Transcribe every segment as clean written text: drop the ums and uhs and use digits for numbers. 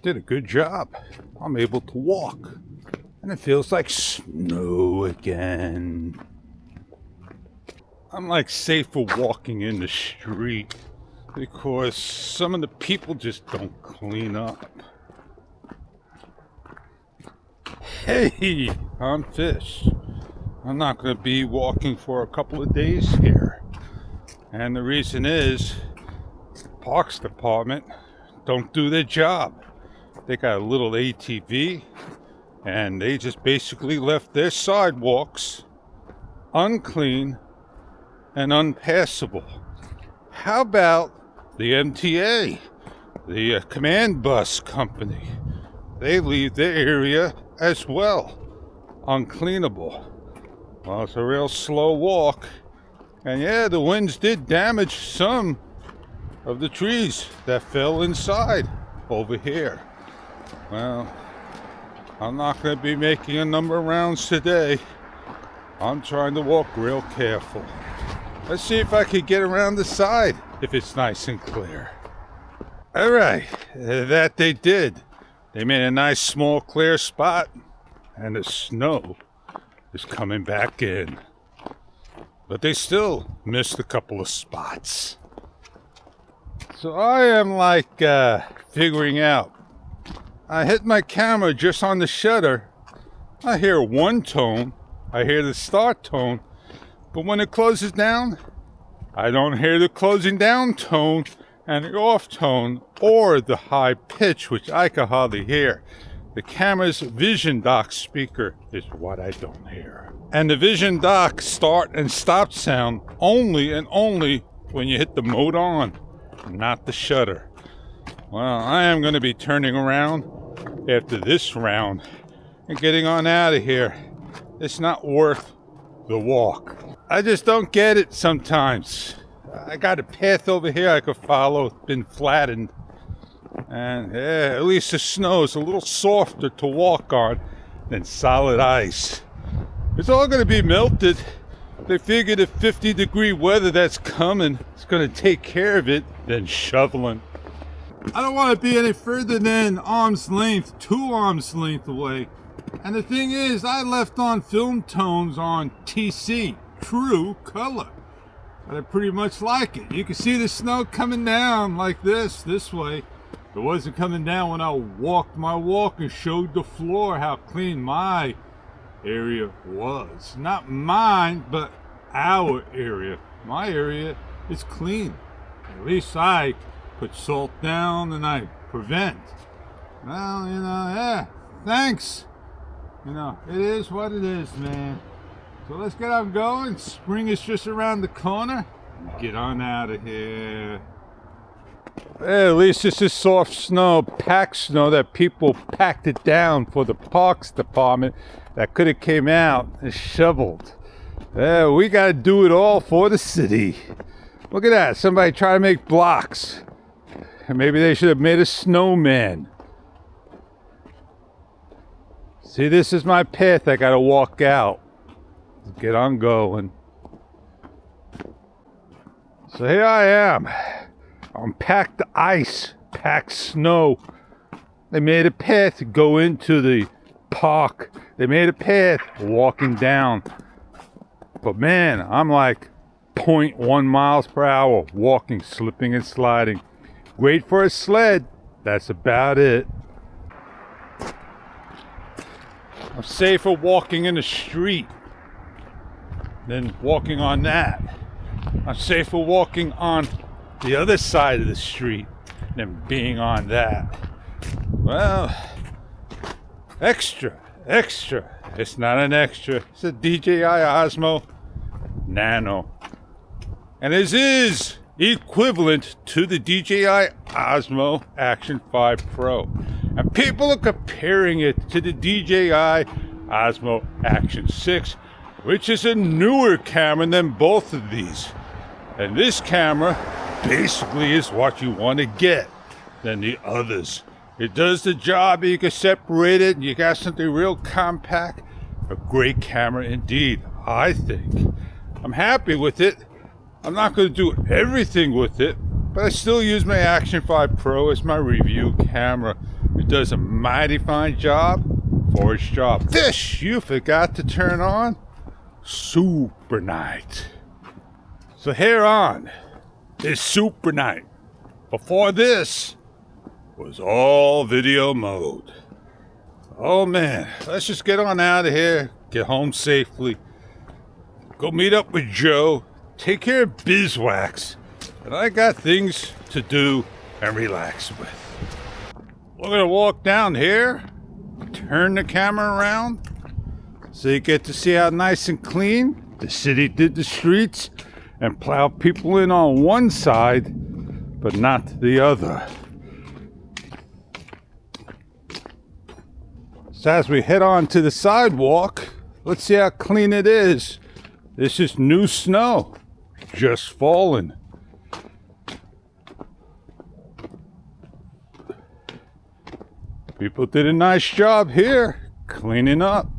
did a good job. I'm able to walk. And it feels like snow again. I'm like safer walking in the street because some of the people just don't clean up. Hey, I'm Fish. I'm not going to be walking for a couple of days here. And the reason is, the Parks Department don't do their job. They got a little ATV, and they just basically left their sidewalks unclean and unpassable. How about the MTA, the command bus company? They leave their area as well uncleanable. Well, it's a real slow walk. And yeah, the winds did damage some of the trees that fell inside over here. Well, I'm not going to be making a number of rounds today. I'm trying to walk real careful. Let's see if I can get around the side if it's nice and clear. All right, that they did. They made a nice small clear spot, and the snow is coming back in. But they still missed a couple of spots. So I am like figuring out. I hit my camera just on the shutter. I hear one tone. I hear the start tone. But when it closes down, I don't hear the closing down tone and the off tone or the high pitch, which I can hardly hear. The camera's Vision Dock speaker is what I don't hear. And the Vision Dock start and stop sound only and only when you hit the mode on, not the shutter. Well, I am going to be turning around after this round and getting on out of here. It's not worth the walk. I just don't get it sometimes. I got a path over here I could follow. It's been flattened. And yeah, at least the snow is a little softer to walk on than solid ice. It's all going to be melted. They figured the 50-degree weather that's coming is going to take care of it than shoveling. I don't want to be any further than arm's length, 2 arms length away. And the thing is, I left on film tones on TC, true color. But I pretty much like it. You can see the snow coming down like this way. It wasn't coming down when I walked my walk and showed the floor how clean my area was. Not mine, but our area. My area is clean. At least I put salt down and I prevent. Well, yeah, thanks. It is what it is, man. So let's get on going. Spring is just around the corner. Get on out of here. Hey, at least this is soft snow, packed snow that people packed it down for the Parks Department that could have came out and shoveled. We got to do it all for the city. Look at that. Somebody try to make blocks. Maybe they should have made a snowman. See, this is my path. I got to walk out. Get on going. So here I am. On packed ice, packed snow. They made a path to go into the park. They made a path walking down. But man, I'm like 0.1 miles per hour walking, slipping and sliding. Great for a sled. That's about it. I'm safer walking in the street than walking on that. I'm safer walking on the other side of the street than being on that. Well, extra. It's not an extra. It's a DJI Osmo Nano. And it is equivalent to the DJI Osmo Action 5 Pro. And people are comparing it to the DJI Osmo Action 6, which is a newer camera than both of these. And this camera basically is what you want to get than the others. It does the job, you can separate it, and you got something real compact. A great camera indeed, I think. I'm happy with it. I'm not going to do everything with it, but I still use my Action 5 Pro as my review camera. who does a mighty fine job for his job. Fish, you forgot to turn on Super Night. So here on is Super Night. Before this was all video mode. Oh man, let's just get on out of here, get home safely, go meet up with Joe, take care of Bizwax, and I got things to do and relax with. We're gonna walk down here, turn the camera around, so you get to see how nice and clean the city did the streets and plow people in on one side, but not the other. So as we head on to the sidewalk, let's see how clean it is. This is new snow, just falling. People did a nice job here, cleaning up.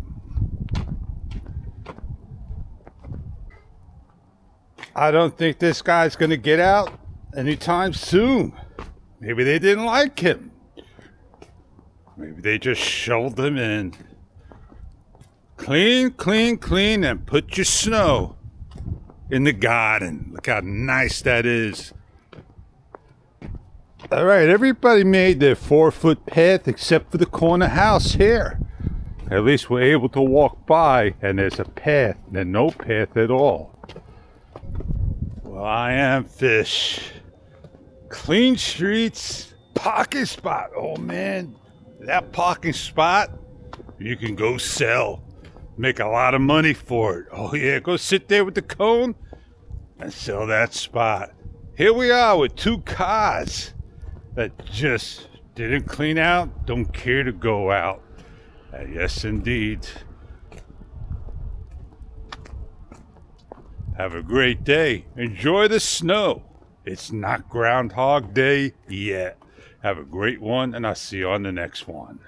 I don't think this guy's gonna get out anytime soon. Maybe they didn't like him. Maybe they just shoved him in. Clean, clean, clean, and put your snow in the garden. Look how nice that is. All right, everybody made their 4-foot path except for the corner house here. At least we're able to walk by and there's a path and no path at all. Well, I am Fish. Clean streets, parking spot. Oh man. That parking spot, you can go sell. Make a lot of money for it. Oh yeah, go sit there with the cone and sell that spot. Here we are with 2 cars that just didn't clean out, don't care to go out. Yes indeed. Have a great day. Enjoy the snow. It's not Groundhog Day yet. Have a great one, and I'll see you on the next one.